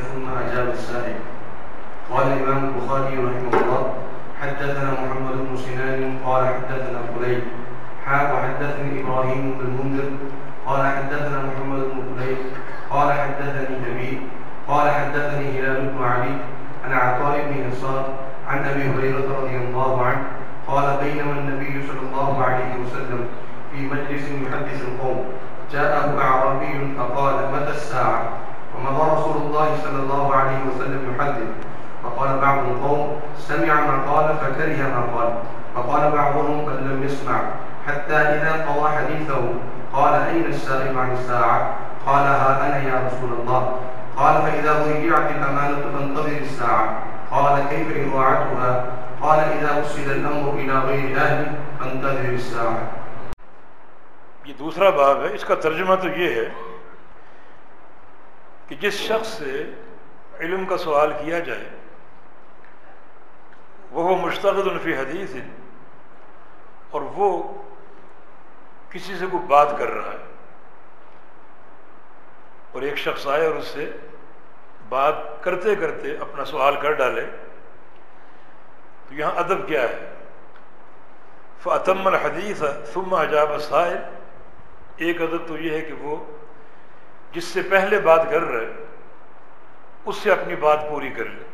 ثم أجاب السائل. قال الإمام البخاري رحمه الله: حدثنا محمد بن سنان قال حدثنا فليح وحدثني إبراهيم بن المنذر قال حدثنا محمد بن فليح قال حدثني أبي قال حدثني هلال بن علي عن عطاء بن يسار عن أبي هريرة رضي الله عنه قال: بينما النبي صلى الله عليه وسلم في مجلس يحدث القوم جاءه أعرابي فقال: متى الساعة؟ ومضى رسول الله صلى الله عليه وسلم يحدث، فقال بعض القوم: سمع ما قال فكره ما قال، فقال بعضهم: بل لم يسمع، حتى إذا قضى حديثه قال: أين السائل عن الساعة؟ قال: ها أنا يا رسول الله. قال: فإذا ضيعت الأمانة فانتظر الساعة. قال: كيف إضاعتها؟ قال: إذا وصل الأمر إلى غير أهله فانتظر الساعة. یہ دوسرا باب ہے. اس کا ترجمہ تو یہ ہے کہ جس شخص سے علم کا سوال کیا جائے وہ مشتغل فی حدیث، اور وہ کسی سے کوئی بات کر رہا ہے، اور ایک شخص آئے اور اس سے بات کرتے کرتے اپنا سوال کر ڈالے، تو یہاں ادب کیا ہے؟ فَأَتَمَّ الْحَدِيثَ ثُمَّ أَجَابَ السَّائِلَ. ایک ادب تو یہ ہے کہ وہ جس سے پہلے بات کر رہے اس سے اپنی بات پوری کر لے.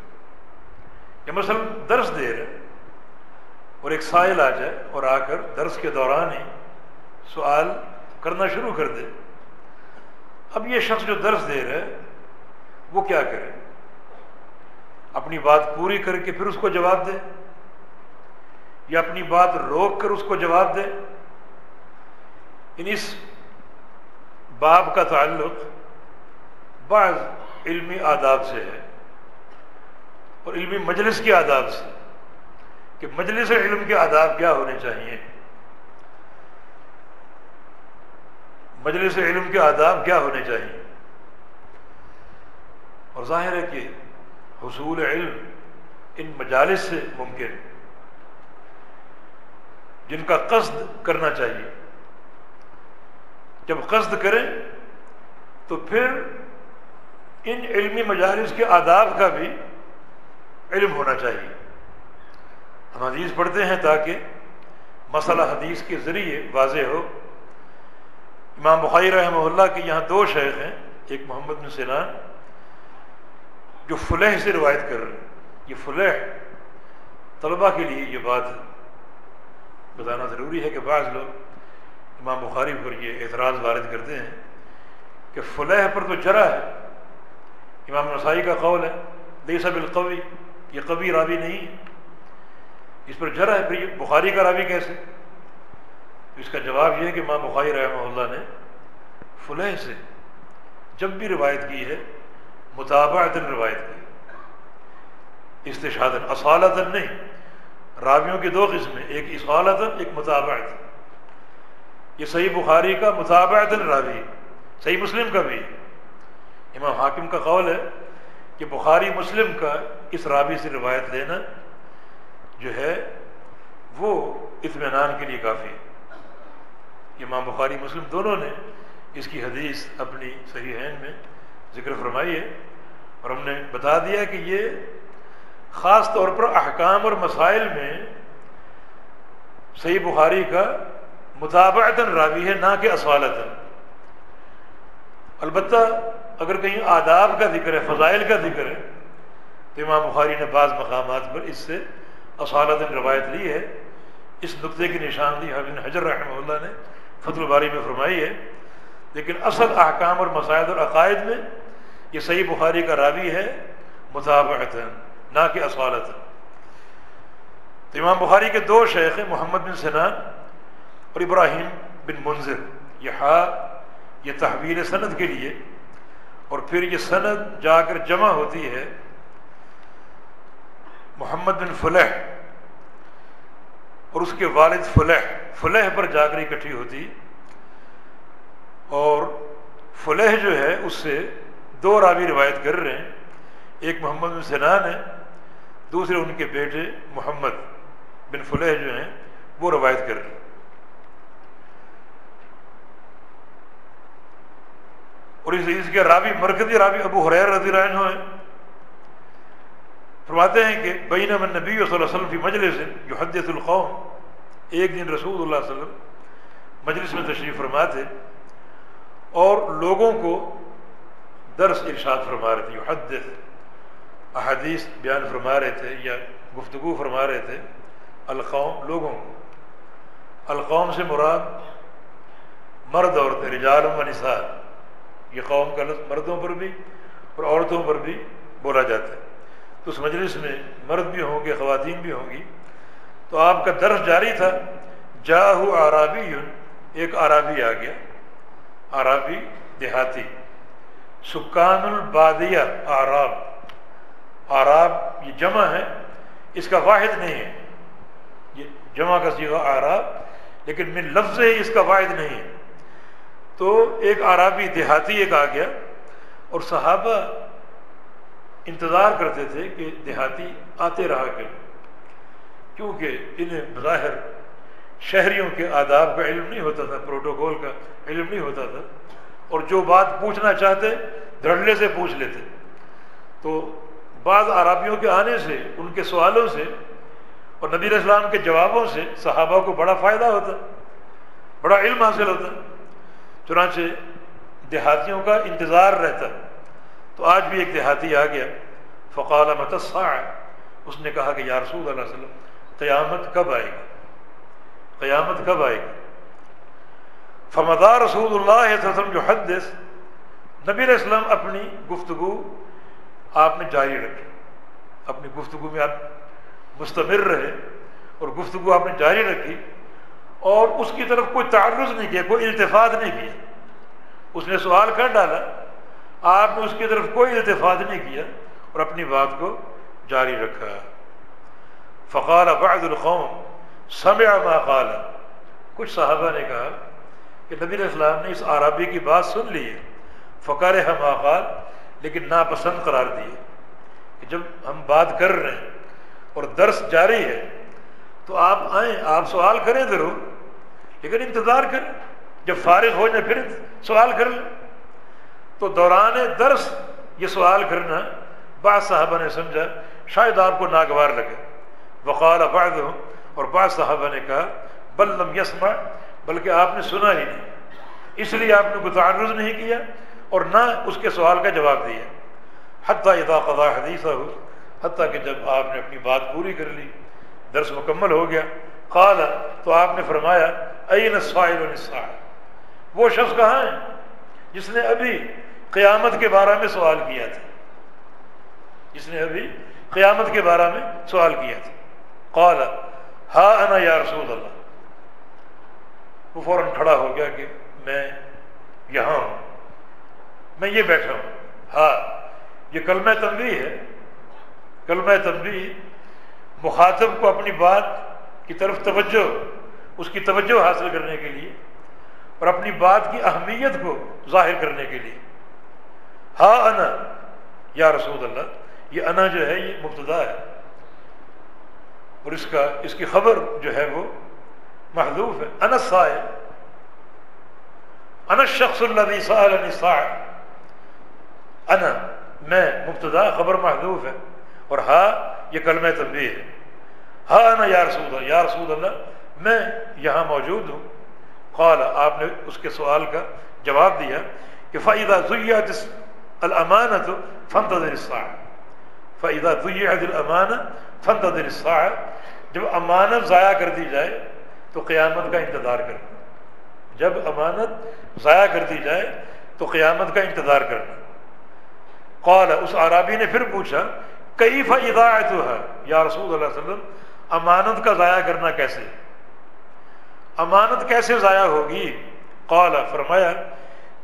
یا مثلا درس دے رہے اور ایک سائل آ جائے اور آ کر درس کے دوران ہی سوال کرنا شروع کر دے. اب یہ شخص جو درس دے رہا ہے وہ کیا کرے؟ اپنی بات پوری کر کے پھر اس کو جواب دے، یا اپنی بات روک کر اس کو جواب دے؟ اس باب کا تعلق بعض علمی آداب سے ہے، اور علمی مجلس کے آداب سے، کہ مجلس علم کے آداب کیا ہونے چاہیے، مجلس علم کے آداب کیا ہونے چاہیے. اور ظاہر ہے کہ حصول علم ان مجالس سے ممکن، جن کا قصد کرنا چاہیے. جب قصد کریں تو پھر ان علمی مجالس کے آداب کا بھی علم ہونا چاہیے. ہم حدیث پڑھتے ہیں تاکہ مسئلہ حدیث کے ذریعے واضح ہو. امام بخاری رحمہ اللہ کے یہاں دو شیخ ہیں، ایک محمد بن سنان جو فلیح سے روایت کر رہے ہیں. یہ فلیح طلباء کے لیے یہ بات بتانا ضروری ہے کہ بعض لوگ امام بخاری پر یہ اعتراض وارد کرتے ہیں کہ فلیح پر تو جرح ہے. امام نسائی کا قول ہے لیس بالقوی، یہ قوی راوی نہیں ہے، اس پر جرح ہے، پھر یہ بخاری کا راوی کیسے؟ اس کا جواب یہ ہے کہ امام بخاری رحمہ اللہ نے فلیح سے جب بھی روایت کی ہے متابعتاً روایت کی، استشہاداً، اصالتاً نہیں. راویوں کی دو قسمیں، ایک اصالتاً، ایک متابعتاً. یہ صحیح بخاری کا متابعتاً راوی، صحیح مسلم کا بھی. امام حاکم کا قول ہے کہ بخاری مسلم کا اس راوی سے روایت لینا جو ہے وہ اطمینان کے لیے کافی ہے. امام بخاری مسلم دونوں نے اس کی حدیث اپنی صحیحین میں ذکر فرمائی ہے، اور ہم نے بتا دیا کہ یہ خاص طور پر احکام اور مسائل میں صحیح بخاری کا متابعتاً راوی ہے، نہ کہ اصالتاً. البتہ اگر کہیں آداب کا ذکر ہے، فضائل کا ذکر ہے، تو امام بخاری نے بعض مقامات پر اس سے اصالتاً روایت لی ہے. اس نقطے کی نشاندہی حافظ بن حجر رحمہ اللہ نے فتح الباری میں فرمائی ہے. لیکن اصل احکام اور مسائل اور عقائد میں یہ صحیح بخاری کا راوی ہے متابعتاً، نہ کہ اصالتاً. تو امام بخاری کے دو شیخ ہیں، محمد بن سنان اور ابراہیم بن منذر. یہ تحویل سند کے لیے، اور پھر یہ سند جا کر جمع ہوتی ہے محمد بن فلیح اور اس کے والد فلیح پر جا کر اکٹھی ہوتی. اور فلیح جو ہے اس سے دو راوی روایت کر رہے ہیں، ایک محمد بن سنان ہے، دوسرے ان کے بیٹے محمد بن فلیح جو ہیں وہ روایت کر رہے ہیں. اور اس کے راوی مرکزی راوی ابو ہریرہ رضی اللہ عنہ ہیں. فرماتے ہیں کہ بینما النبی صلی اللہ علیہ وسلم فی مجلس یحدث القوم، ایک دن رسول اللہ صلی اللہ علیہ وسلم مجلس میں تشریف فرما تھے اور لوگوں کو درس ارشاد فرما رہے تھے، یحدث احادیث بیان فرما رہے تھے یا گفتگو فرما رہے تھے، القوم لوگوں کو، القوم سے مراد مرد عورتیں، رجال و نساء، یہ قوم کا لفظ مردوں پر بھی اور عورتوں پر بھی بولا جاتا ہے، تو اس مجلس میں مرد بھی ہوں گے، خواتین بھی ہوں گی، تو آپ کا درس جاری تھا، جاءہ اعرابی، ایک اعرابی آ گیا، اعرابی دیہاتی، سکان البادیہ، اعراب، اعراب یہ جمع ہے، اس کا واحد نہیں ہے، یہ جمع کا صیغہ اعراب، لیکن من لفظ ہی اس کا واحد نہیں ہے، تو ایک اعرابی دیہاتی ایک آ گیا اور صحابہ انتظار کرتے تھے کہ دیہاتی آتے رہا کریں، کیونکہ انہیں بظاہر شہریوں کے آداب کا علم نہیں ہوتا تھا، پروٹوکول کا علم نہیں ہوتا تھا، اور جو بات پوچھنا چاہتے دھڑلے سے پوچھ لیتے، تو بعض عربیوں کے آنے سے، ان کے سوالوں سے اور نبی علیہ السلام کے جوابوں سے صحابہ کو بڑا فائدہ ہوتا، بڑا علم حاصل ہوتا، چنانچہ دیہاتیوں کا انتظار رہتا۔ تو آج بھی ایک دیہاتی آ گیا، فقال متی الساعہ، اس نے کہا کہ یا رسول اللہ صلی اللہ علیہ وسلم قیامت کب آئے گی، قیامت کب آئے گی؟ فمضى رسول اللہ صلی اللہ علیہ وسلم یحدث، نبی علیہ السلام اپنی گفتگو آپ نے جاری رکھی، اپنی گفتگو میں آپ مستمر رہے اور گفتگو آپ نے جاری رکھی، اور اس کی طرف کوئی تعرض نہیں کیا، کوئی التفات نہیں کیا، اس نے سوال کر ڈالا، آپ نے اس کی طرف کوئی التفات نہیں کیا اور اپنی بات کو جاری رکھا۔ فقال بعض القوم سمع ما قال، کچھ صحابہ نے کہا کہ نبی علیہ السلام نے اس عربی کی بات سن لی ہے، فکرہ ما قال، لیکن ناپسند قرار دیے کہ جب ہم بات کر رہے ہیں اور درس جاری ہے تو آپ آئیں، آپ سوال کریں ضرور، لیکن انتظار کریں، جب فارغ ہو جائیں پھر سوال کر لیں۔ تو دوران درس یہ سوال کرنا بعض صحابہ نے سمجھا شاید آپ کو ناگوار لگے، وقال بعضهم، اور بعض صحابہ نے کہا بل لم يسمع، بلکہ آپ نے سنا ہی نہیں، اس لیے آپ نے کوئی تعرض نہیں کیا اور نہ اس کے سوال کا جواب دیا، حتی اذا قضى حدیثہ، حتیٰ کہ جب آپ نے اپنی بات پوری کر لی، درس مکمل ہو گیا، قال، تو آپ نے فرمایا این السائل عن الساعہ، وہ شخص کہاں ہے جس نے ابھی قیامت کے بارے میں سوال کیا تھا، جس نے ابھی قیامت کے بارے میں سوال کیا تھا؟ قال ہا انا یا رسول اللہ، وہ فوراً کھڑا ہو گیا کہ میں یہاں ہوں، میں یہ بیٹھا ہوں۔ ہاں، یہ کلمہ تنبیہ ہے، کلمہ تنبیہ مخاطب کو اپنی بات کی طرف توجہ، اس کی توجہ حاصل کرنے کے لیے اور اپنی بات کی اہمیت کو ظاہر کرنے کے لیے۔ ہا انا یا رسول اللہ، یہ انا جو ہے یہ مبتدا ہے اور اس کی خبر جو ہے وہ محذوف ہے، انا السائل، انا الشخص الذي سألني الساعة، انا میں مبتدا، خبر محذوف ہے، اور ہا یہ کلمہ تنبیہ ہے۔ ہا انا یا رسول اللہ، یا رسول اللہ میں یہاں موجود ہوں۔ قال، آپ نے اس کے سوال کا جواب دیا کہ فَإِذَا ضُيِّعَتِ الْأَمَانَةُ فَانْتَظِرِ السَّاعَةَ، فَإِذَا ضُيِّعَتِ الْأَمَانَةُ فَانْتَظِرِ السَّاعَةَ، جب امانت ضائع کر دی جائے تو قیامت کا انتظار کرنا، جب امانت ضائع کر دی جائے تو قیامت کا انتظار کرنا۔ قال، اس عرابی نے پھر پوچھا کیف اضاعتها، یا رسول اللہ صلی اللہ علیہ وسلم امانت کا ضائع کرنا کیسے، امانت کیسے ضائع ہوگی؟ قال، فرمایا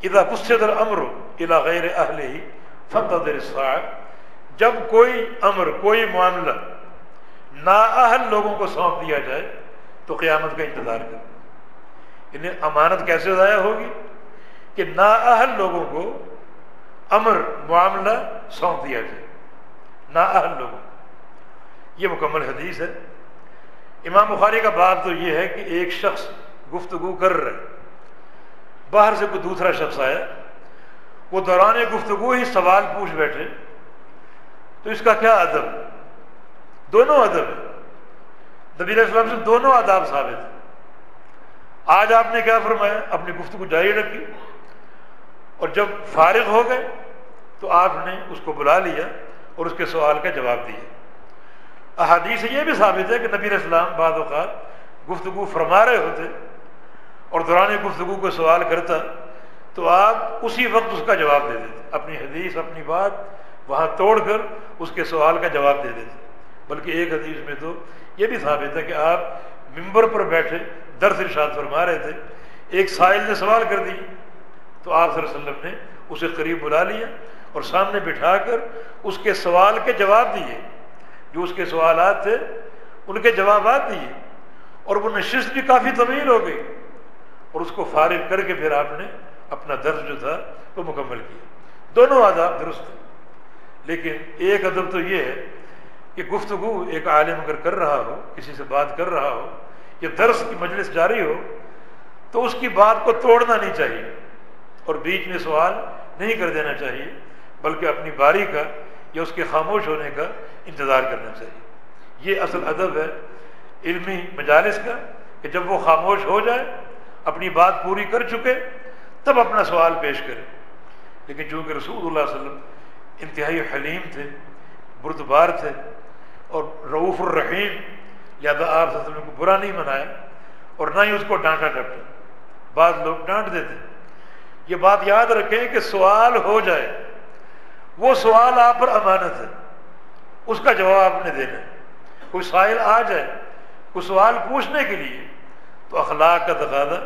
اذا فسد الامر الى غیر اہلہ فانتظر الساعة، جب کوئی امر، کوئی معاملہ نااہل لوگوں کو سونپ دیا جائے تو قیامت کا انتظار کرنا۔ انہیں امانت کیسے ضائع ہوگی کہ نااہل لوگوں کو امر، معاملہ سونپ دیا جائے، نااہل لوگوں۔ یہ مکمل حدیث ہے۔ امام بخاری کا باب تو یہ ہے کہ ایک شخص گفتگو کر رہا ہے، باہر سے کوئی دوسرا شخص آیا، وہ دوران گفتگو ہی سوال پوچھ بیٹھے تو اس کا کیا ادب؟ دونوں ادب ہیں، نبی علیہ السلام سے دونوں آداب ثابت ہیں۔ آج آپ نے کیا فرمایا؟ اپنی گفتگو جاری رکھی، اور جب فارغ ہو گئے تو آپ نے اس کو بلا لیا اور اس کے سوال کا جواب دیا۔ احادیث سے یہ بھی ثابت ہے کہ نبی علیہ السلام بعض اوقات گفتگو فرما رہے ہوتے اور دوران گفتگو کو سوال کرتا تو آپ اسی وقت اس کا جواب دے دیتے، اپنی حدیث اپنی بات وہاں توڑ کر اس کے سوال کا جواب دے دیتے۔ بلکہ ایک حدیث میں تو یہ بھی ثابت ہے کہ آپ ممبر پر بیٹھے درس ارشاد فرما رہے تھے، ایک سائل نے سوال کر دی تو آپ صلی اللہ علیہ وسلم نے اسے قریب بلا لیا اور سامنے بٹھا کر اس کے سوال کے جواب دیے، جو اس کے سوالات تھے ان کے جوابات دیے، اور وہ نشست بھی کافی طویل ہو گئی، اور اس کو فارغ کر کے پھر آپ نے اپنا درس جو تھا وہ مکمل کیا۔ دونوں آداب درست ہیں، لیکن ایک ادب تو یہ ہے کہ گفتگو ایک عالم اگر کر رہا ہو، کسی سے بات کر رہا ہو یا درس کی مجلس جاری ہو تو اس کی بات کو توڑنا نہیں چاہیے اور بیچ میں سوال نہیں کر دینا چاہیے، بلکہ اپنی باری کا یا اس کے خاموش ہونے کا انتظار کرنا چاہیے۔ یہ اصل ادب ہے علمی مجالس کا کہ جب وہ خاموش ہو جائے، اپنی بات پوری کر چکے، تب اپنا سوال پیش کرے۔ لیکن چونکہ رسول اللہ صلی اللہ علیہ وسلم انتہائی حلیم تھے، بردبار تھے اور رؤوف الرحیم، لہذا آپ صلی اللہ علیہ وسلم کو برا نہیں منایا اور نہ ہی اس کو ڈانٹا ڈپٹا۔ بعض لوگ ڈانٹ دیتے۔ یہ بات یاد رکھیں کہ سوال ہو جائے، وہ سوال آپ پر امانت ہے، اس کا جواب آپ نے دینا ہے۔ کوئی سائل آ جائے کوئی سوال پوچھنے کے لیے تو اخلاق کا تقاضا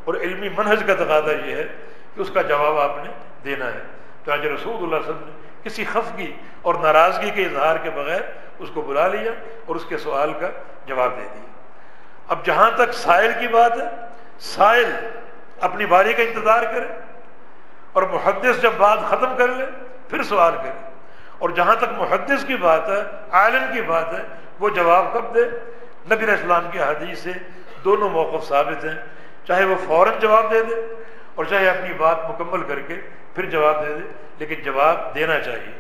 اور علمی منہج کا تقاضا یہ ہے کہ اس کا جواب آپ نے دینا ہے۔ چنانچہ رسول اللہ صلی اللہ علیہ وسلم نے کسی خفگی اور ناراضگی کے اظہار کے بغیر اس کو بلا لیا اور اس کے سوال کا جواب دے دیا۔ اب جہاں تک سائل کی بات ہے، سائل اپنی باری کا انتظار کرے اور محدث جب بات ختم کر لے پھر سوال کرے، اور جہاں تک محدث کی بات ہے، عالم کی بات ہے، وہ جواب کب دے؟ نبی علیہ السلام کی حدیث سے دونوں موقف ثابت ہیں، چاہے وہ فوراً جواب دے دے اور چاہے اپنی بات مکمل کر کے پھر جواب دے دے، لیکن جواب دینا چاہیے۔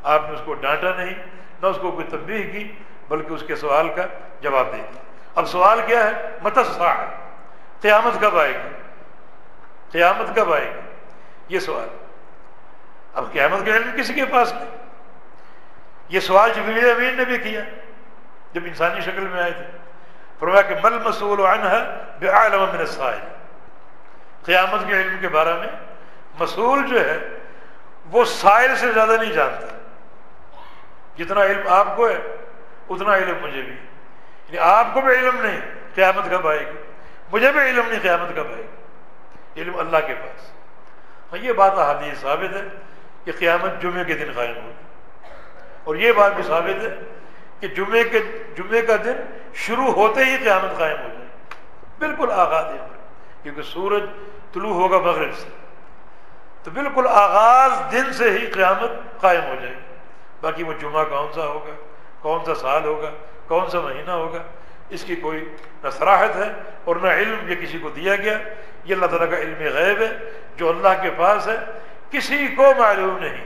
آپ نے اس کو ڈانٹا نہیں، نہ اس کو کوئی تنبیہ کی، بلکہ اس کے سوال کا جواب دے دیا۔ اب سوال کیا ہے؟ متی الساعہ، قیامت کب آئے گی؟ قیامت کب آئے گی؟ یہ سوال۔ اب قیامت کا علم کسی کے پاس نہیں۔ یہ سوال جبریل امین نے بھی کیا جب انسانی شکل میں آئے تھے، فرمایا کہ مل مسئول عنہا بعالم من السائل، قیامت کے علم کے بارے میں مسئول جو ہے وہ سائل سے زیادہ نہیں جانتا۔ جتنا علم آپ کو ہے اتنا علم مجھے بھی، یعنی آپ کو بھی علم نہیں قیامت کب آئے گی، مجھے بھی علم نہیں قیامت کب آئے گی، علم اللہ کے پاس۔ اور یہ بات احادیث ثابت ہے کہ قیامت جمعے کے دن قائم ہوگی، اور یہ بات بھی ثابت ہے کہ جمعے کا دن شروع ہوتے ہی قیامت قائم ہو جائے، بالکل آغاز ہے، کیونکہ سورج طلوع ہوگا مغرب سے، تو بالکل آغاز دن سے ہی قیامت قائم ہو جائے گی۔ باقی وہ جمعہ کون سا ہوگا، کون سا سال ہوگا، کون سا مہینہ ہوگا، اس کی کوئی نہ صراحت ہے اور نہ علم یہ کسی کو دیا گیا۔ یہ اللہ تعالیٰ کا علم غیب ہے جو اللہ کے پاس ہے، کسی کو معلوم نہیں،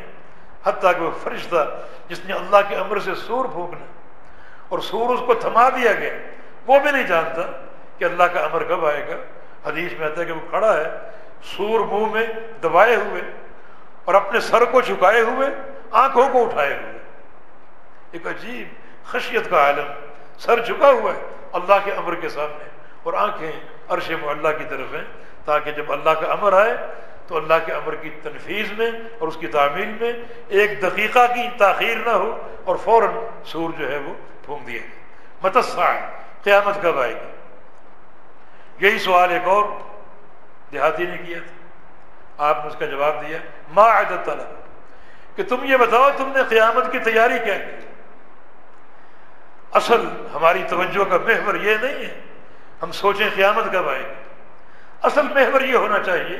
حتیٰ کہ وہ فرشتہ جس نے اللہ کے امر سے سور پھونکنا اور سور اس کو تھما دیا گیا، وہ بھی نہیں جانتا کہ اللہ کا امر کب آئے گا۔ حدیث میں آتا ہے کہ وہ کھڑا ہے سور منہ میں دبائے ہوئے اور اپنے سر کو جھکائے ہوئے، آنکھوں کو اٹھائے ہوئے، ایک عجیب خشیت کا عالم، سر جھکا ہوا ہے اللہ کے امر کے سامنے اور آنکھیں عرش معلیٰ کی طرف ہیں، تاکہ جب اللہ کا امر آئے تو اللہ کے امر کی تنفیذ میں اور اس کی تعمیل میں ایک دقیقہ کی تاخیر نہ ہو اور فوراً سور جو ہے وہ پھونک دیا گیا۔ متی الساعہ، قیامت کب آئے گی؟ یہی سوال ایک اور دیہاتی نے کیا تھا، آپ نے اس کا جواب دیا ما اعددت لها، کہ تم یہ بتاؤ تم نے قیامت کی تیاری کیا کی۔ اصل ہماری توجہ کا محور یہ نہیں ہے ہم سوچیں قیامت کب آئے گی، اصل محور یہ ہونا چاہیے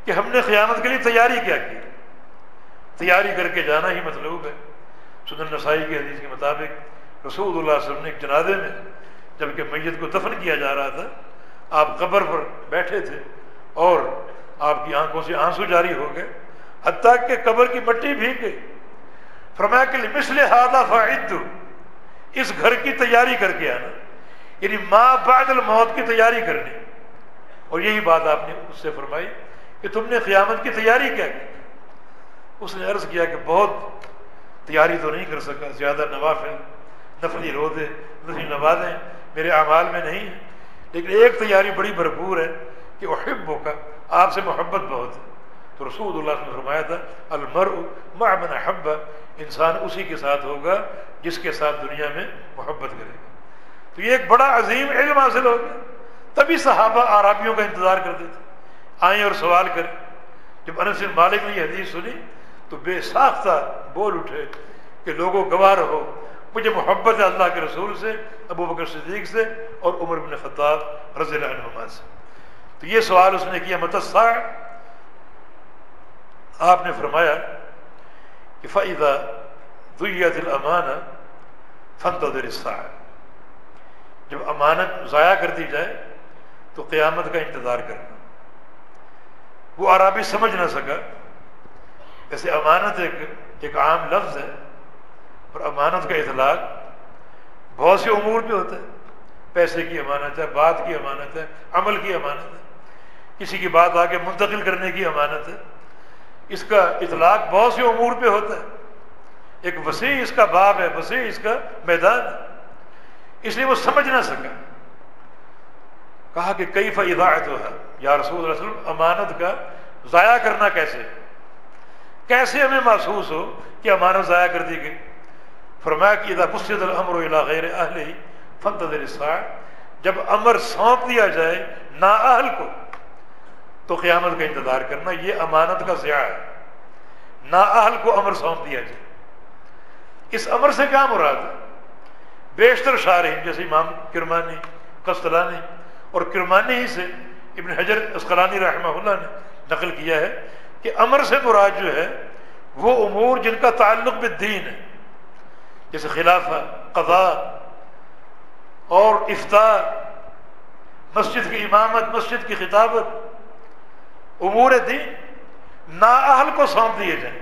کہ ہم نے قیامت کے لیے تیاری کیا کی۔ تیاری کر کے جانا ہی مطلوب ہے۔ سنن نسائی کی حدیث کے مطابق رسول اللہ صلی اللہ علیہ وسلم نے ایک جنازے میں جب کہ میت کو دفن کیا جا رہا تھا، آپ قبر پر بیٹھے تھے اور آپ کی آنکھوں سے آنسو جاری ہو گئے، حتیٰ کہ قبر کی مٹی بھیگ گئی۔ فرمایا کہ لمثل ھذا فاعدوا، اس گھر کی تیاری کر کے آنا، یعنی ما بعد الموت کی تیاری کرنی۔ اور یہی بات آپ نے اس سے فرمائی کہ تم نے قیامت کی تیاری کیا کی؟ اس نے عرض کیا کہ بہت تیاری تو نہیں کر سکا، زیادہ نوافل، نفلی روزے، نفلی نمازیں میرے اعمال میں نہیں ہیں، لیکن ایک تیاری بڑی بھرپور ہے کہ احبک، آپ سے محبت بہت ہے۔ تو رسول اللہ صلی اللہ علیہ وسلم نے فرمایا تھا المرء مع من احب، انسان اسی کے ساتھ ہوگا جس کے ساتھ دنیا میں محبت کرے گا۔ تو یہ ایک بڑا عظیم علم حاصل ہو گیا۔ تبھی صحابہ اعرابیوں کا انتظار کرتے تھے، آئیں اور سوال کریں۔ جب انس بن مالک نے یہ حدیث سنی تو بے ساختہ بول اٹھے کہ لوگوں گواہ رہو، مجھے محبت ہے اللہ کے رسول سے، ابو بکر صدیق سے اور عمر بن خطاب رضی اللہ عنہما سے۔ تو یہ سوال اس نے کیا متی الساعہ؟ آپ نے فرمایا کہ فَإِذَا ضُيِّعَتِ الْأَمَانَةُ فَانتَظِرِ السَّاعَةَ، جب امانت ضائع کر دی جائے تو قیامت کا انتظار کرنا۔ وہ عربی سمجھ نہ سکا، ایسے امانت ایک عام لفظ ہے، اور امانت کا اطلاق بہت سے امور پہ ہوتا ہے۔ پیسے کی امانت ہے، بات کی امانت ہے، عمل کی امانت ہے، کسی کی بات آگے منتقل کرنے کی امانت ہے۔ اس کا اطلاق بہت سے امور پہ ہوتا ہے، ایک وسیع اس کا باب ہے، وسیع اس کا میدان ہے، اس لیے وہ سمجھ نہ سکا۔ کہا کہ کیف اضاعتها، یا رسول اللہ صلی اللہ علیہ وسلم امانت کا ضائع کرنا کیسے ہمیں محسوس ہو کہ امانت ضائع کر دی گئی؟ فرمایا کہ اذا فسد الامر الى غیر اہلہ فانتظر الساعہ، جب امر سونپ دیا جائے نااہل کو تو قیامت کا انتظار کرنا۔ یہ امانت کا ضیاع ہے، نااہل کو امر سونپ دیا جائے۔ اس امر سے کیا مراد ہے؟ بیشتر شارحین جیسے امام کرمانی، قسطلانی اور کرمانی ہی سے ابن حجر اسقلانی رحمہ اللہ نے نقل کیا ہے کہ امر سے مراد جو ہے وہ امور جن کا تعلق بالدین ہے، جیسے خلافہ، قضاء اور افتاء، مسجد کی امامت، مسجد کی خطابت، امور دین نااہل کو سونپ دیے جائیں،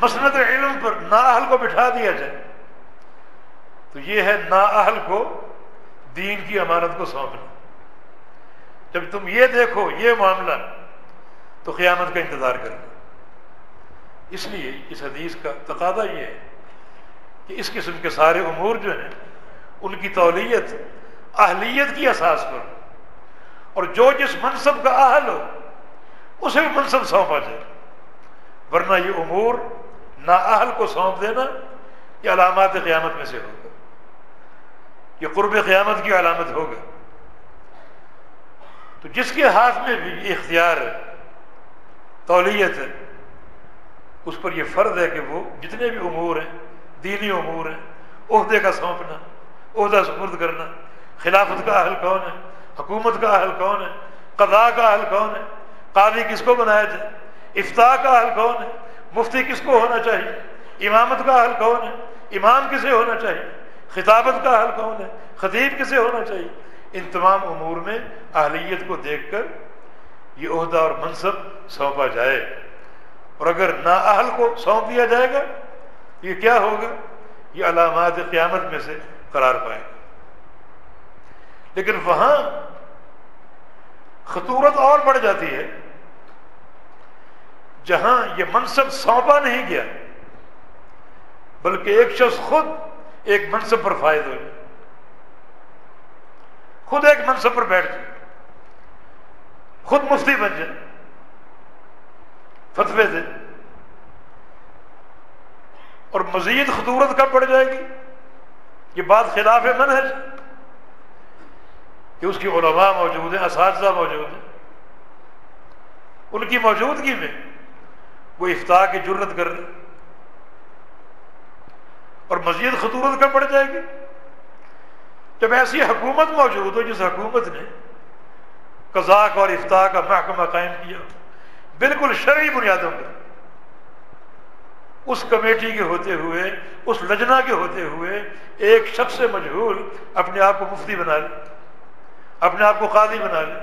مسند علم پر نااہل کو بٹھا دیا جائے، تو یہ ہے نااہل کو دین کی امانت کو سونپنا۔ جب تم یہ دیکھو یہ معاملہ تو قیامت کا انتظار کرنا۔ اس لیے اس حدیث کا تقاضا یہ ہے کہ اس قسم کے سارے امور جو ہیں ان کی تولیت اہلیت کی اساس پر، اور جو جس منصب کا اہل ہو اسے بھی منصب سونپا جائے، ورنہ یہ امور نااہل کو سونپ دینا یہ علامات قیامت میں سے ہوگا، یہ قرب قیامت کی علامت ہوگا۔ تو جس کے ہاتھ میں بھی یہ اختیار ہے، تولیت ہے، اس پر یہ فرض ہے کہ وہ جتنے بھی امور ہیں، دینی امور ہیں، عہدے کا سونپنا، عہدہ سپرد کرنا، خلافت کا اہل کون ہے، حکومت کا اہل کون ہے، قضاء کا اہل کون ہے، قاضی کس کو بنایا جائے، افتاء کا اہل کون ہے، مفتی کس کو ہونا چاہیے، امامت کا اہل کون ہے، امام کسے ہونا چاہیے، خطابت کا اہل کون ہے، خطیب کسے ہونا چاہیے۔ ان تمام امور میں اہلیت کو دیکھ کر یہ عہدہ اور منصب سونپا جائے، اور اگر نااہل کو سونپ دیا جائے گا یہ کیا ہوگا؟ یہ علامات قیامت میں سے قرار پائے گا۔ لیکن وہاں خطورت اور بڑھ جاتی ہے جہاں یہ منصب سونپا نہیں گیا بلکہ ایک شخص خود ایک منصب پر فائز ہو جائے، خود ایک منصب پر بیٹھ جائے، خود مفتی بن جائے، فتوے دے، اور مزید خطورت کب بڑھ جائے گی؟ یہ بات خلاف منہج کہ اس کی علماء موجود ہیں، اساتذہ موجود ہیں، ان کی موجودگی میں وہ افتاء کی جرت کر رہے، اور مزید خطورت کب بڑھ جائے گی؟ جب ایسی حکومت موجود ہو جس حکومت نے قضاء اور افتاء کا محکمہ قائم کیا بالکل شرعی بنیادوں پر، اس کمیٹی کے ہوتے ہوئے، اس لجنہ کے ہوتے ہوئے ایک شخص مجہول اپنے آپ کو مفتی بنا لے، اپنے آپ کو قاضی بنا لے،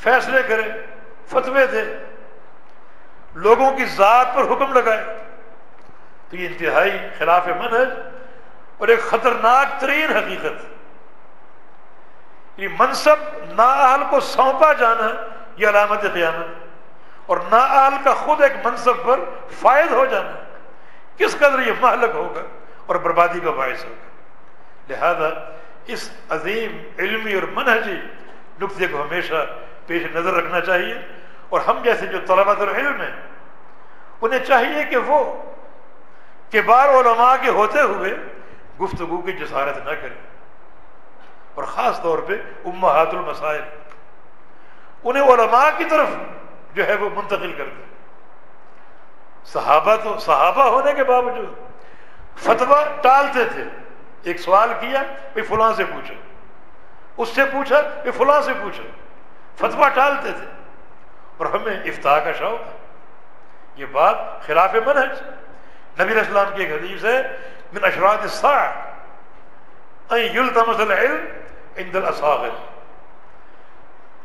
فیصلے کرے، فتوے دے، لوگوں کی ذات پر حکم لگائے، تو یہ انتہائی خلاف منہج اور ایک خطرناک ترین حقیقت. یہ منصب نااہل کو سونپا جانا یہ علامت قیامت، اور نااہل کا خود ایک منصب پر فائد ہو جانا کس قدر یہ مہلک ہوگا اور بربادی کا باعث ہوگا. لہذا اس عظیم علمی اور منہجی نقطے کو ہمیشہ پیش نظر رکھنا چاہیے، اور ہم جیسے جو طلباء العلم ہیں انہیں چاہیے کہ وہ کبار علماء کے ہوتے ہوئے گفتگو کی جسارت نہ کریں، اور خاص طور پہ امہات المسائل انہیں علماء کی طرف جو ہے وہ منتقل کر دیں. صحابہ ہونے کے باوجود فتویٰ ٹالتے تھے. ایک سوال کیا بھائی فلاں سے پوچھو، اس سے پوچھا بھائی فلاں سے پوچھو، فتویٰ ٹالتے تھے، اور ہمیں افتاء کا شوق ہے. یہ بات خلاف منہج. نبی علیہ السلام کی ایک حدیث ہے من اشراط الساعة ان یلتمس العلم عند الاصاغر.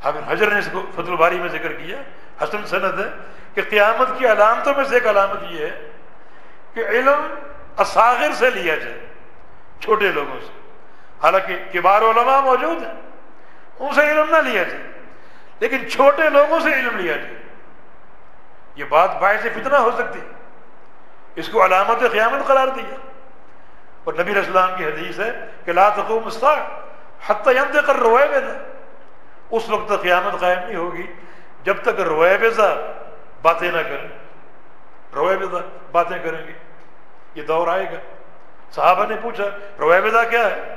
حافظ حجر نے اس کو فتح الباری میں ذکر کیا، حسن سند ہے کہ قیامت کی علامتوں میں سے ایک علامت یہ ہے کہ علم اصاغر سے لیا جائے، چھوٹے لوگوں سے. حالانکہ کبار علماء موجود ہیں، ان سے علم نہ لیا جائے، لیکن چھوٹے لوگوں سے علم لیا جائے. یہ بات باعث فتنہ ہو سکتی ہے، اس کو علامت قیامت قرار دیا. اور نبی علیہ السلام کی حدیث ہے کہ لا تقوم الساعة حتى ينطق الرويبضة. اس وقت تک قیامت قائم نہیں ہوگی جب تک رویبضہ باتیں نہ کریں. رویبضہ باتیں کریں گے، یہ دور آئے گا. صحابہ نے پوچھا رویبضہ کیا ہے؟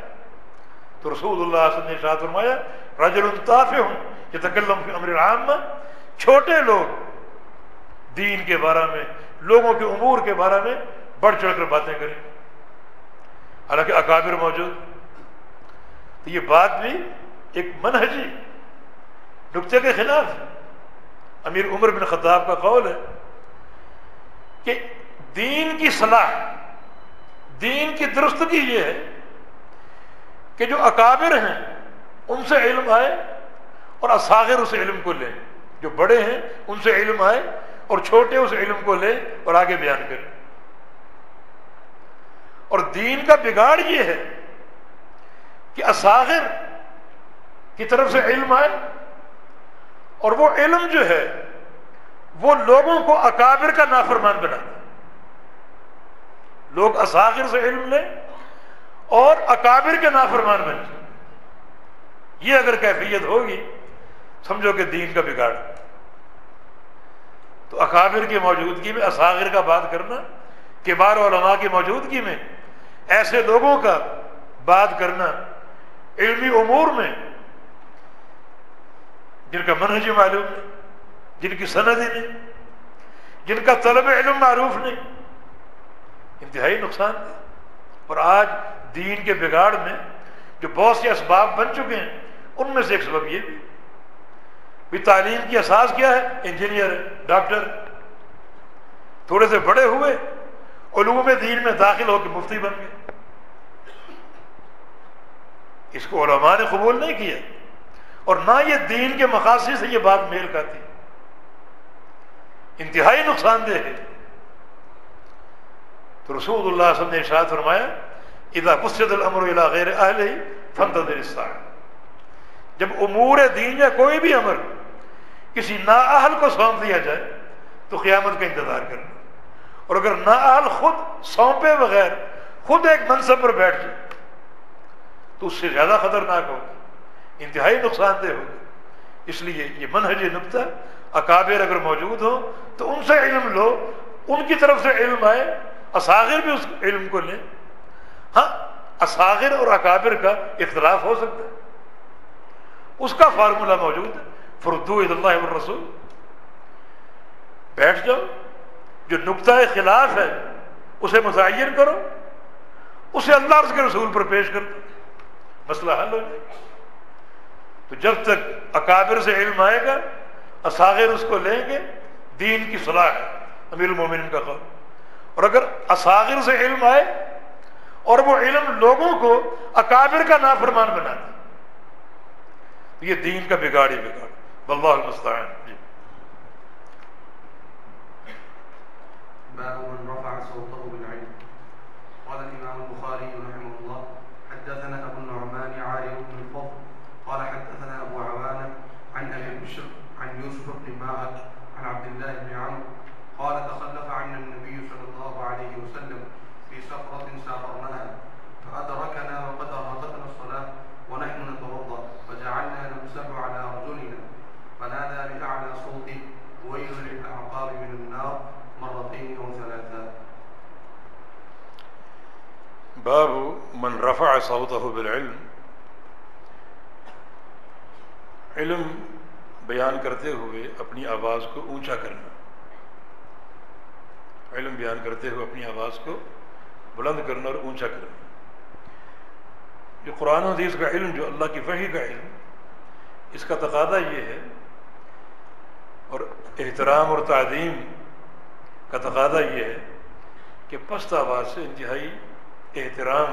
تو رسول اللہ صلی اللہ علیہ وسلم نے ارشاد فرمایا رجل تافہ یتکلم فی امر العامہ. چھوٹے لوگ دین کے بارے میں، لوگوں کے امور کے بارے میں بڑھ چڑھ کر باتیں کریں، حالانکہ اکابر موجود. تو یہ بات بھی ایک منہجی نقطے کے خلاف ہے. امیر عمر بن خطاب کا قول ہے کہ دین کی صلاح، دین کی درستگی یہ ہے کہ جو اکابر ہیں ان سے علم آئے اور اصاغر اس علم کو لیں. جو بڑے ہیں ان سے علم آئے اور چھوٹے اس علم کو لیں اور آگے بیان کریں. اور دین کا بگاڑ یہ ہے کہ اصاغر کی طرف سے علم آئے اور وہ علم جو ہے وہ لوگوں کو اکابر کا نافرمان بنا دے. لوگ اصاغر سے علم لیں اور اکابر کے نافرمان بن جائیں. یہ اگر کیفیت ہوگی سمجھو کہ دین کا بگاڑ. تو اکابر کی موجودگی میں اصاغر کا بات کرنا، کبار علماء کی موجودگی میں ایسے لوگوں کا بات کرنا علمی امور میں جن کا منہج معلوم نہیں، جن کی سند ہی نہیں، جن کا طلب علم معروف نہیں، انتہائی نقصان ہے. اور آج دین کے بگاڑ میں جو بہت سے اسباب بن چکے ہیں ان میں سے ایک سبب یہ بھی تعلیم کی اساس کیا ہے؟ انجینئر ہے، ڈاکٹر. تھوڑے سے بڑے ہوئے علوم دین میں داخل ہو کے مفتی بن گئے. اس کو علماء نے قبول نہیں کیا اور نہ یہ دین کے مقاصد سے یہ بات میل کھاتی. انتہائی نقصان دہ ہے. تو رسول اللہ صلی اللہ علیہ وسلم نے ارشاد فرمایا اذا قصد الامر الى غیر اہلہ فانتظر الساعة. جب امور دین یا کوئی بھی امر کسی نااہل کو سونپ دیا جائے تو قیامت کا انتظار کرنا. اور اگر نااہل خود سونپے بغیر خود ایک منصب پر بیٹھ جائے تو اس سے زیادہ خطرناک ہوگا، انتہائی نقصان دہ ہوگا. اس لیے یہ منہج نقطہ اکابر اگر موجود ہو تو ان سے علم لو، ان کی طرف سے علم آئے، اصاغر بھی اس علم کو لیں. ہاں اصاغر اور اکابر کا اختلاف ہو سکتا ہے، اس کا فارمولہ موجود ہے فردو الی اللہ والرسول. بیٹھ جاؤ، جو نقطہ خلاف ہے اسے متعین کرو، اسے اللہ اور اس کے رسول پر پیش کر دو، مسئلہ حل ہو جائے گا. تو جب تک اکابر سے علم آئے گا اصاغر اس کو لیں گے، دین کی صلاح ہے امیر المومنین کا قول. اور اگر اصاغر سے علم آئے اور وہ علم لوگوں کو اکابر کا نافرمان بنا دے تو یہ دین کا بگاڑ ہی بگاڑ. واللہ المستعان. جی باب من رفع صوته بالعلم باب من رفع صوته بالعلم، علم بیان کرتے ہوئے اپنی آواز کو اونچا کرنا، علم بیان کرتے ہوئے اپنی آواز کو بلند کرنا اور اونچا کرنا۔ جو قرآن و حدیث کا علم، جو اللہ کی وحی کا علم، اس کا تقاضا یہ ہے، اور احترام اور تعظیم کا تقاضا یہ ہے کہ پست آواز سے انتہائی احترام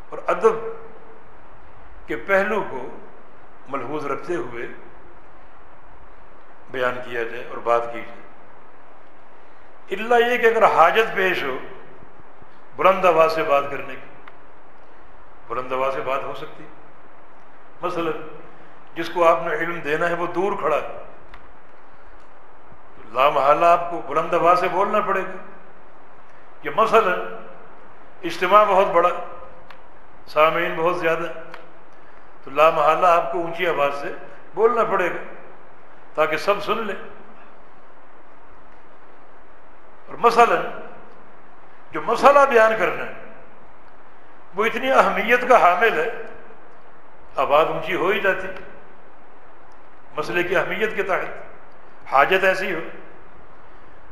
اور ادب کے پہلو کو ملحوظ رکھتے ہوئے بیان کیا جائے اور بات کی جائے، الا یہ کہ اگر حاجت پیش ہو بلند آواز سے بات کرنے کی، بلند آواز سے بات ہو سکتی ہے۔ مثلا جس کو آپ نے علم دینا ہے وہ دور کھڑا ہے، تو لامحالہ آپ کو بلند آواز سے بولنا پڑے گا۔ کہ مثلا اجتماع بہت بڑا، سامعین بہت زیادہ، تو لامحالہ آپ کو اونچی آواز سے بولنا پڑے گا تاکہ سب سن لیں۔ اور مثلا جو مسئلہ بیان کرنا ہے وہ اتنی اہمیت کا حامل ہے، آواز اونچی ہو ہی جاتی مسئلے کی اہمیت کے تحت، حاجت ایسی ہو۔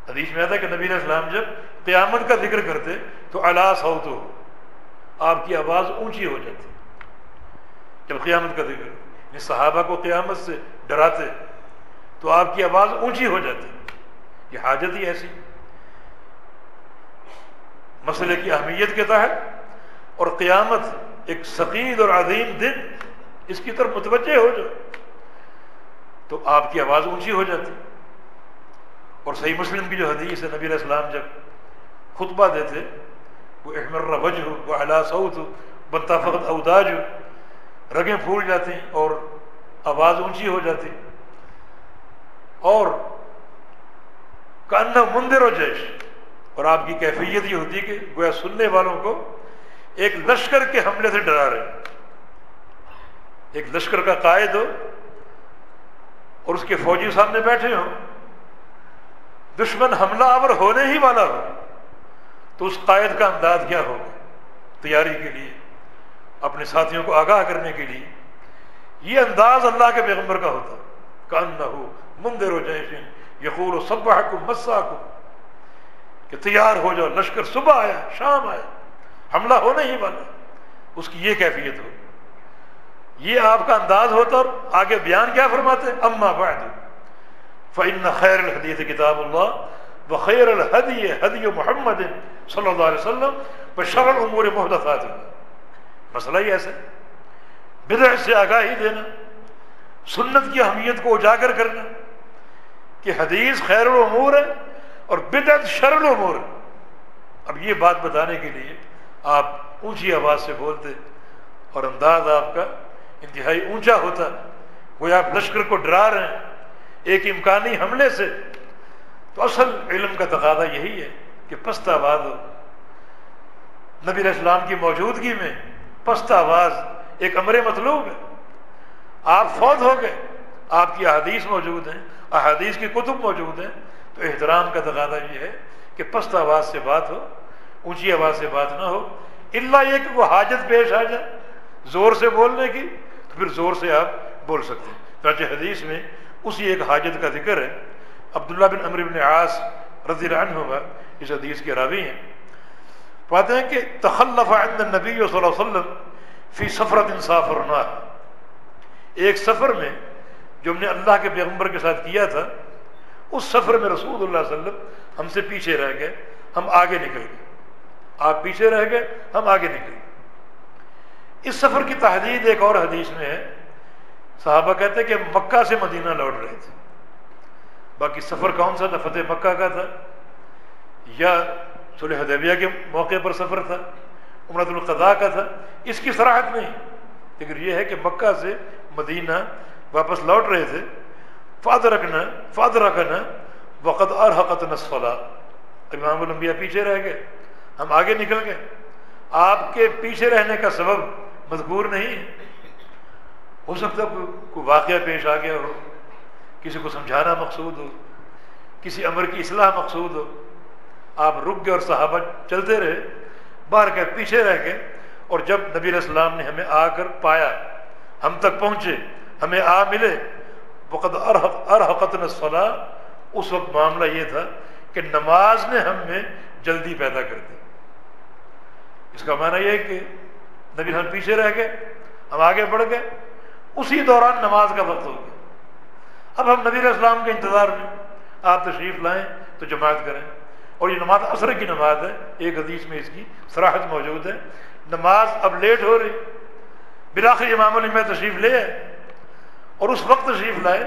حدیث میں آتا ہے کہ نبی علیہ السلام جب قیامت کا ذکر کرتے تو اعلیٰ صوت ہو، آپ کی آواز اونچی ہو جاتی جب قیامت کا ذکر، یعنی صحابہ کو قیامت سے ڈراتے تو آپ کی آواز اونچی ہو جاتی۔ یہ حاجت ہی ایسی، مسئلے کی اہمیت کے تحت، اور قیامت ایک ثقیل اور عظیم دن، اس کی طرف متوجہ ہو جاؤ تو آپ کی آواز اونچی ہو جاتی۔ اور صحیح مسلم کی جو حدیث ہے، نبی علیہ السلام جب خطبہ دیتے وہ احمر وجہ وعلی صوت وانتفخت اوداج، رگیں پھول جاتی اور آواز اونچی ہو جاتی، اور کأنہ منذر و جیش، اور آپ کی کیفیت یہ ہوتی کہ گویا سننے والوں کو ایک لشکر کے حملے سے ڈرا رہے، ایک لشکر کا قائد ہو اور اس کے فوجی سامنے بیٹھے ہوں، دشمن حملہ آور ہونے ہی والا ہو تو اس قائد کا انداز کیا ہوگا تیاری کے لیے، اپنے ساتھیوں کو آگاہ کرنے کے لیے۔ یہ انداز اللہ کے پیغمبر کا ہوتا، کأنہ منذر جیش یقول صبحکم مساکم، کہ تیار ہو جاؤ، لشکر صبح آیا شام آیا، حملہ ہونے ہی والا، اس کی یہ کیفیت ہو، یہ آپ کا انداز ہوتا۔ اور آگے بیان کیا فرماتے ہیں، اما بعد فإن خیر الحدیث کتاب اللہ وخیر الہدی ہدی محمد صلی اللہ علیہ وسلم وشر الامور محدثاتها۔ مسئلہ ہی ایسا، بدعت سے آگاہی دینا، سنت کی اہمیت کو اجاگر کرنا کہ حدیث خیر الامور ہے اور بدعت شر الامور ہے۔ اب یہ بات بتانے کے لیے آپ اونچی آواز سے بولتے اور انداز آپ کا انتہائی اونچا ہوتا، وہ آپ لشکر کو ڈرا رہے ہیں ایک امکانی حملے سے۔ تو اصل علم کا تقاضا یہی ہے کہ پست آواز ہو۔ نبی علیہ السلام کی موجودگی میں پست آواز ایک امر مطلوب ہے۔ آپ فوت ہو گئے، آپ کی احادیث موجود ہیں، احادیث کی کتب موجود ہیں، تو احترام کا تقاضا یہ ہے کہ پست آواز سے بات ہو، اونچی آواز سے بات نہ ہو، الا یہ کہ وہ حاجت پیش آ جائے زور سے بولنے کی، تو پھر زور سے آپ بول سکتے ہیں۔ چنانچہ حدیث میں اسی ایک حاجت کا ذکر ہے۔ عبداللہ بن عمرو بن عاص رضی اللہ عنہما اس حدیث کے راوی ہیں، پاتے ہیں کہ تخلف عند النبی صلی اللہ علیہ وسلم فی سفرۃ سافرنا، ایک سفر میں جو ہم نے اللہ کے پیغمبر کے ساتھ کیا تھا، اس سفر میں رسول اللہ صلی اللہ علیہ وسلم ہم سے پیچھے رہ گئے، ہم آگے نکل گئے، آپ پیچھے رہ گئے، ہم آگے نکل گئے۔ اس سفر کی تحدید ایک اور حدیث میں ہے، صحابہ کہتے ہیں کہ مکہ سے مدینہ لوٹ رہے تھے۔ باقی سفر کون سا تھا، فتح مکہ کا تھا یا صلح حدیبیہ کے موقع پر سفر تھا، عمرۃ القضاء کا تھا، اس کی صراحت نہیں، لیکن یہ ہے کہ مکہ سے مدینہ واپس لوٹ رہے تھے۔ فادرکنا وقد ارهقتنا الصلاۃ، امام الانبیاء پیچھے رہ گئے، ہم آگے نکل گئے۔ آپ کے پیچھے رہنے کا سبب مذکور نہیں ہے، ہو سکتا ہے کوئی واقعہ پیش آ گیا ہو، کسی کو سمجھانا مقصود ہو، کسی امر کی اصلاح مقصود ہو، آپ رک گئے اور صحابہ چلتے رہے، باہر کے پیچھے رہ گئے، اور جب نبی علیہ السلام نے ہمیں آ کر پایا، ہم تک پہنچے، ہمیں آ ملے، وقد ارہقتنا الصلاۃ، اس وقت معاملہ یہ تھا کہ نماز نے ہم میں جلدی پیدا کر دی۔ اس کا معنی یہ ہے کہ نبی ہم پیچھے رہ گئے، ہم آگے بڑھ گئے، اسی دوران نماز کا وقت ہو گیا۔ اب ہم نبی علیہ السلام کے انتظار میں، آپ تشریف لائیں تو جماعت کریں، اور یہ نماز عصر کی نماز ہے، ایک حدیث میں اس کی صراحت موجود ہے۔ نماز اب لیٹ ہو رہی، بالآخر امام الامہ تشریف لے آئے، اور اس وقت تشریف لائے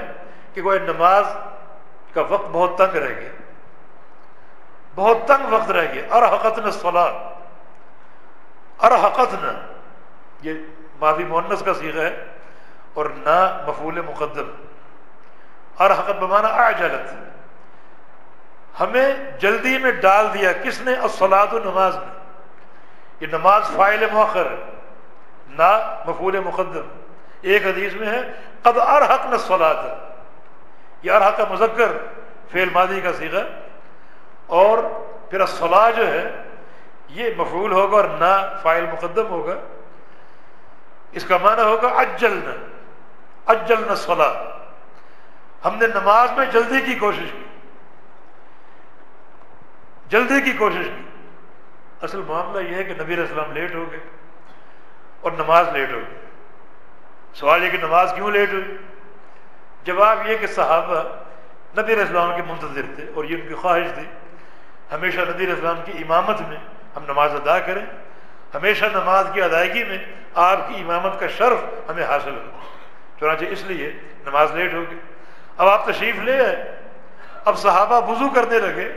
کہ کوئی نماز کا وقت بہت تنگ رہ گیا، بہت تنگ وقت رہ گیا۔ ارہقتنا الصلاۃ، ارہقتنا یہ ماضی مؤنث کا صیغہ ہے اور نہ مفعول مقدم۔ ارہقت بمعنی اعجلت، ہمیں جلدی میں ڈال دیا، کس نے؟ الصلاۃ، نماز نے۔ یہ نماز فاعل مؤخر ہے، نہ مفعول مقدم۔ ایک حدیث میں ہے قد ارہقنا الصلاۃ، یہ ارہق کا مذکر فعل ماضی کا صیغہ، اور پھر الصلاۃ جو ہے یہ مفعول ہوگا اور نہ فاعل مقدم ہوگا۔ اس کا معنی ہوگا عجلنا، عجلنا الصلاۃ، ہم نے نماز میں جلدی کی کوشش کی، جلدی کی کوشش کی۔ اصل معاملہ یہ ہے کہ نبی علیہ السلام لیٹ ہو گئے اور نماز لیٹ ہو گئی۔ سوال یہ کہ نماز کیوں لیٹ ہوئی؟ جواب یہ کہ صحابہ نبی علیہ السلام کے منتظر تھے، اور یہ ان کی خواہش تھی ہمیشہ نبی علیہ السلام کی امامت میں ہم نماز ادا کریں، ہمیشہ نماز کی ادائیگی میں آپ کی امامت کا شرف ہمیں حاصل ہو۔ چنانچہ اس لیے نماز لیٹ ہو گئی۔ اب آپ تشریف لے آئے، اب صحابہ وضو کرنے لگے،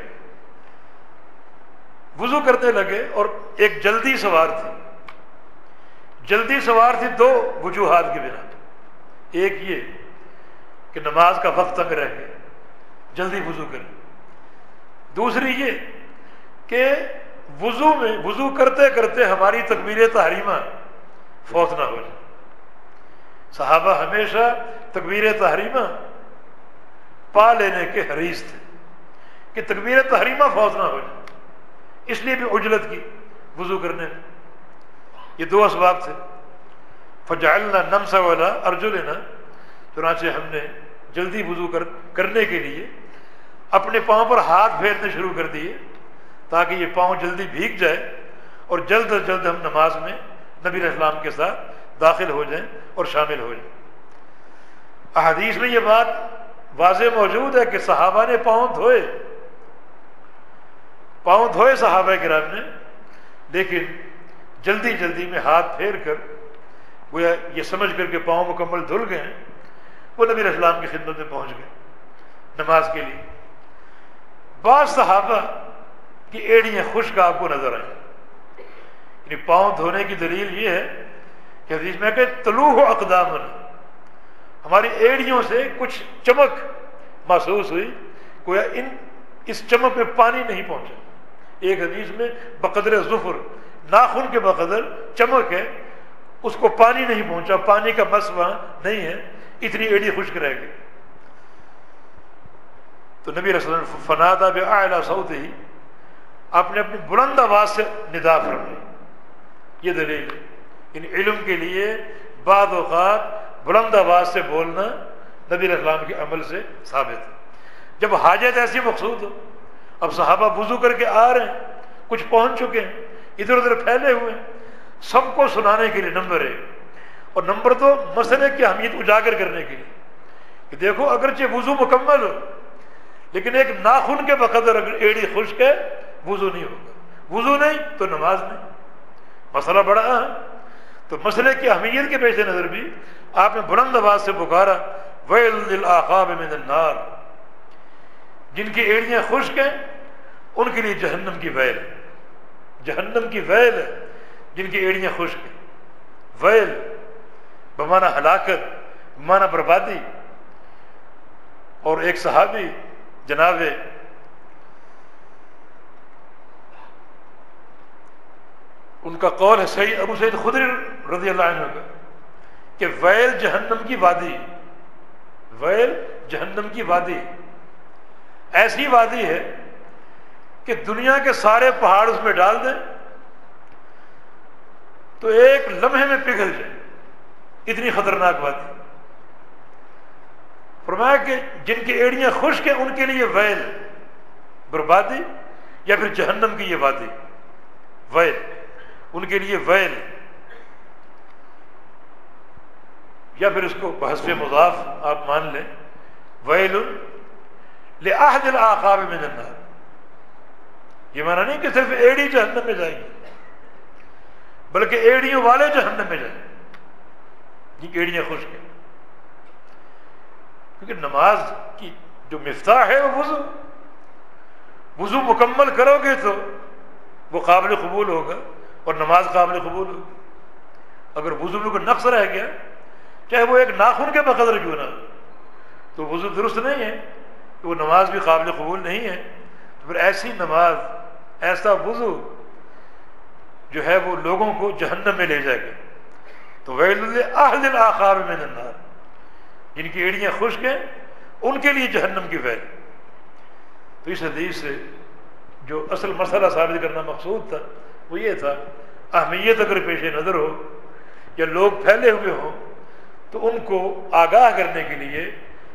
وضو کرنے لگے، اور ایک جلدی سوار تھی، جلدی سوار تھی دو وجوہات کی بنا پہ۔ ایک یہ کہ نماز کا وقت تنگ رہ گیا، جلدی وضو کریں۔ دوسری یہ کہ وضو کرتے کرتے ہماری تکبیر تحریمہ فوت نہ ہو جائے۔ صحابہ ہمیشہ تکبیر تحریمہ پا لینے کے حریص تھے کہ تکبیر تحریمہ فوت نہ ہو جائے، اس لیے بھی عجلت کی وضو کرنے میں۔ یہ دو اسباب تھے۔ فجعلنا نمسح علی ارجلنا، چنانچہ ہم نے جلدی وضو کرنے کے لیے اپنے پاؤں پر ہاتھ پھیرنے شروع کر دیے تاکہ یہ پاؤں جلدی بھیگ جائے اور جلد از جلد ہم نماز میں نبی علیہ السلام کے ساتھ داخل ہو جائیں اور شامل ہو جائیں۔ احادیث میں یہ بات واضح موجود ہے کہ صحابہ نے پاؤں دھوئے صحابہ کرام نے، لیکن جلدی جلدی میں ہاتھ پھیر کر گویا یہ سمجھ کر کے پاؤں مکمل دھل گئے ہیں، وہ نبی علیہ السلام کی خدمت میں پہنچ گئے نماز کے لیے۔ بعض صحابہ کی ایڑیاں خشک آپ کو نظر آئیں، یعنی پاؤں دھونے کی دلیل یہ ہے کہ حدیث میں کہ تلوح اقدامنا، ہماری ایڑیوں سے کچھ چمک محسوس ہوئی، گویا اس چمک میں پانی نہیں پہنچا۔ ایک حدیث میں بقدر ظفر، ناخن کے بقدر چمک ہے، اس کو پانی نہیں پہنچا، پانی کا مس وہاں نہیں ہے، اتنی ایڑی خشک رہ گئی۔ تو نبی رسول اللہ فنادا بأعلی صوتہ، آپ نے اپنی بلند آواز سے ندا فرمائی۔ یہ دلیل ہے، ان علم کے لیے بعض اوقات بلند آواز سے بولنا نبی علیہ السلام کے عمل سے ثابت ہے۔ جب حاجت ایسی مقصود ہو، اب صحابہ وضو کر کے آ رہے ہیں، کچھ پہنچ چکے ہیں، ادھر ادھر پھیلے ہوئے ہیں، سب کو سنانے کے لیے نمبر 1، اور نمبر 2 مسئلے کی اہمیت اجاگر کرنے کے لیے کہ دیکھو اگرچہ وضو مکمل ہو لیکن ایک ناخن کے بقدر اگر ایڑی خشک ہے وضو نہیں ہوگا، وضو نہیں تو نماز نہیں، مسئلہ بڑا اہم۔ تو مسئلے کی اہمیت کے پیش نظر بھی آپ نے بلند آواز سے پکارا ویل للعقاب من النار، جن کی ایڑیاں خشک ہیں ان کے لیے جہنم کی ویل، جہنم کی ویل ہے جن کی ایڑیاں خشک ہیں۔ ویل بمعنی ہلاکت، بمعنی بربادی۔ اور ایک صحابی جناب ان کا قول ہے سید ابو سعید خدری رضی اللہ عنہ کا کہ ویل جہنم کی وادی، ویل جہنم کی وادی، ایسی وادی ہے کہ دنیا کے سارے پہاڑ اس میں ڈال دیں تو ایک لمحے میں پگھل جائے، اتنی خطرناک بات ہے۔ فرمایا کہ جن کی ایڑیاں خشک ہیں ان کے لیے ویل، بربادی، یا پھر جہنم کی یہ وادی، ویل، ان کے لیے ویل، یا پھر اس کو بحسب مضاف آپ مان لیں، ویل لأحد الأعقاب من النار۔ یہ مانا نہیں کہ صرف ایڑی جہنم میں جائیں گے، بلکہ ایڑیوں والے جہنم میں جائیں گے جن کی ایڑیاں خشک ہیں، کیونکہ نماز کی جو مفتاح ہے وہ وضو مکمل کرو گے تو وہ قابل قبول ہوگا اور نماز قابل قبول ہوگی۔ اگر وضو میں کوئی نقص رہ گیا، چاہے وہ ایک ناخن کے بقدر کیوں نہ ہو، تو وضو درست نہیں ہے، تو وہ نماز بھی قابل قبول نہیں ہے۔ تو پھر ایسی نماز، ایسا وضو جو ہے وہ لوگوں کو جہنم میں لے جائے گا۔ تو ویل لأحد الأعقاب من النار، جن کی ایڑیاں خشک ہیں ان کے لیے جہنم کی ویل۔ تو اس حدیث سے جو اصل مسئلہ ثابت کرنا مقصود تھا وہ یہ تھا، اہمیت اگر پیش نظر ہو یا لوگ پھیلے ہوئے ہوں تو ان کو آگاہ کرنے کے لیے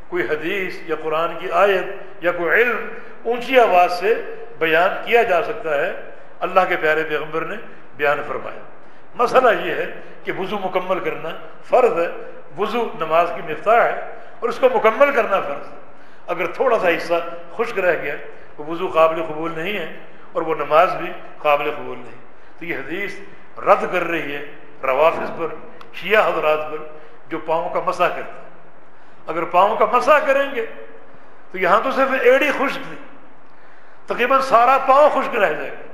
کوئی حدیث یا قرآن کی آیت یا کوئی علم اونچی آواز سے بیان کیا جا سکتا ہے۔ اللہ کے پیارے پیغمبر نے بیان فرمایا۔ مسئلہ یہ ہے کہ وضو مکمل کرنا فرض ہے، وضو نماز کی مفتاح ہے اور اس کو مکمل کرنا فرض ہے۔ اگر تھوڑا سا حصہ خشک رہ گیا وہ وضو قابل قبول نہیں ہے اور وہ نماز بھی قابل قبول نہیں۔ تو یہ حدیث رد کر رہی ہے روافض پر، شیعہ حضرات پر جو پاؤں کا مسح کرتے ہیں۔ اگر پاؤں کا مسح کریں گے تو یہاں تو صرف ایڑی خشک تھی، تقریباً سارا پاؤں خشک رہ جائے گا۔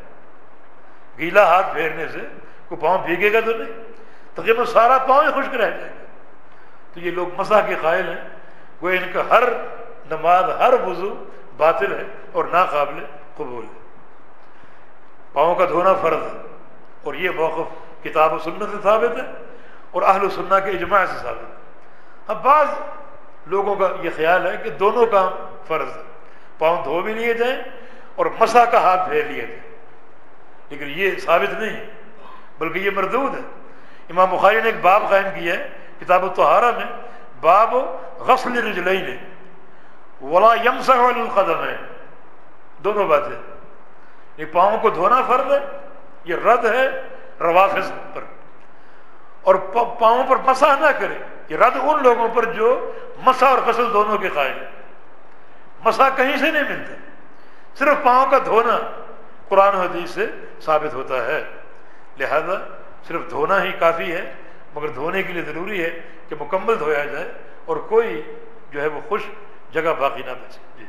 گیلا ہاتھ پھیرنے سے کوئی پاؤں بھیگے گا تو نہیں، تقریباً سارا پاؤں ہی خشک رہ جائے گا۔ تو یہ لوگ مسح کے قائل ہیں، وہ ان کا ہر نماز، ہر وضو باطل ہے اور ناقابل قبول ہے۔ پاؤں کا دھونا فرض ہے اور یہ موقف کتاب و سنت سے ثابت ہے اور اہل سنہ کے اجماع سے ثابت ہے۔ اب بعض لوگوں کا یہ خیال ہے کہ دونوں کام فرض ہے، پاؤں دھو بھی لیے جائیں اور مسح کا ہاتھ پھیر لیا جائے، لیکن یہ ثابت نہیں ہے بلکہ یہ مردود ہے۔ امام بخاری نے ایک باب قائم کیا ہے کتاب الطہارہ میں، باب غسل الرجلین ولا یمسح علی القدمین، دونوں باتیں، یہ پاؤں کو دھونا فرض ہے، یہ رد ہے روافض پر، اور پاؤں پر مسح نہ کرے یہ رد ان لوگوں پر جو مسح اور غسل دونوں کے قائل ہیں۔ مسح کہیں سے نہیں ملتا، صرف پاؤں کا دھونا قرآن و حدیث سے ثابت ہوتا ہے، لہذا صرف دھونا ہی کافی ہے، مگر دھونے کے لیے ضروری ہے کہ مکمل دھویا جائے اور کوئی جو ہے وہ خشک جگہ باقی نہ بچے۔ جی